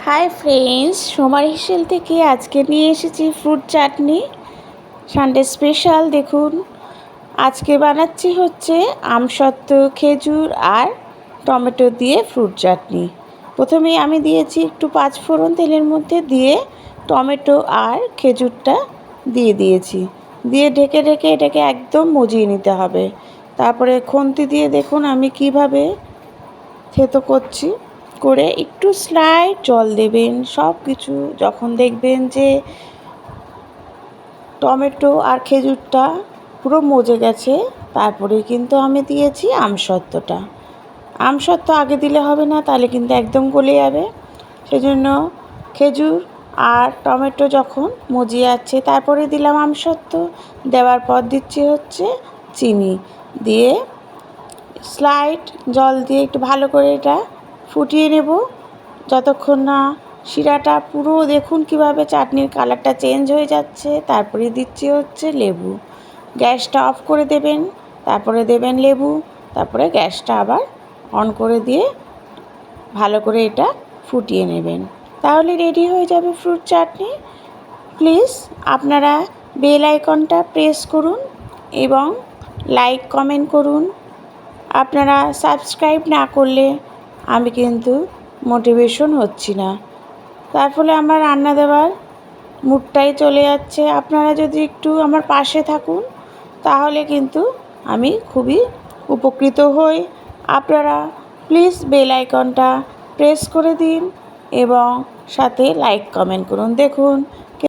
Hi friends, সোমার হিসেল থেকে আজকে নিয়ে এসেছি ফ্রুট চাটনি। Sunday special. দেখুন, আজকে বানাচ্ছি হচ্ছে আমসত্ত্ব, খেজুর আর টমেটো দিয়ে ফ্রুট চাটনি। প্রথমেই আমি দিয়েছি একটু পাঁচফোড়ন তেলের মধ্যে, দিয়ে টমেটো আর খেজুরটা দিয়ে দিয়েছি, দিয়ে ঢেকে ঢেকে এটাকে একদম মজিয়ে নিতে হবে। তারপরে খুন্তি দিয়ে দেখুন আমি কিভাবে থেতো করছি। করে একটু স্লাইড জল দেবেন। সব কিছু যখন দেখবেন যে টমেটো আর খেজুরটা পুরো মজে গেছে, তারপরে কিন্তু আমি দিয়েছি আমসত্ত্বটা। আমসত্ত্ব আগে দিলে হবে না, তাহলে কিন্তু একদম গলে যাবে। সেজন্য খেজুর আর টমেটো যখন মজে যাচ্ছে, তারপরে দিলাম আমসত্ত্ব। দেওয়ার পর দিচ্ছি হচ্ছে চিনি, দিয়ে স্লাইড জল দিয়ে একটু ভালো করে এটা ফুটিয়ে নেব, যতক্ষণ না শিরাটা পুরো, দেখুন কিভাবে চাটনির কালারটা চেঞ্জ হয়ে যাচ্ছে। তারপরে দিচ্ছি হচ্ছে লেবু। গ্যাসটা অফ করে দেবেন, তারপরে দেবেন লেবু, তারপরে গ্যাসটা আবার অন করে দিয়ে ভালো করে এটা ফুটিয়ে নেবেন। তাহলে রেডি হয়ে যাবে ফ্রুট চাটনি। প্লিজ আপনারা বেল আইকনটা প্রেস করুন এবং লাইক কমেন্ট করুন। আপনারা সাবস্ক্রাইব না করলে আমি কিন্তু মোটিভেশন হচ্ছি না, তার ফলে আমার রান্না দেওয়ার মুডটাই চলে যাচ্ছে। আপনারা যদি একটু আমার পাশে থাকুন, তাহলে কিন্তু আমি খুবই উপকৃত হই। আপনারা প্লিজ বেল আইকনটা প্রেস করে দিন এবং সাথে লাইক কমেন্ট করুন। দেখুন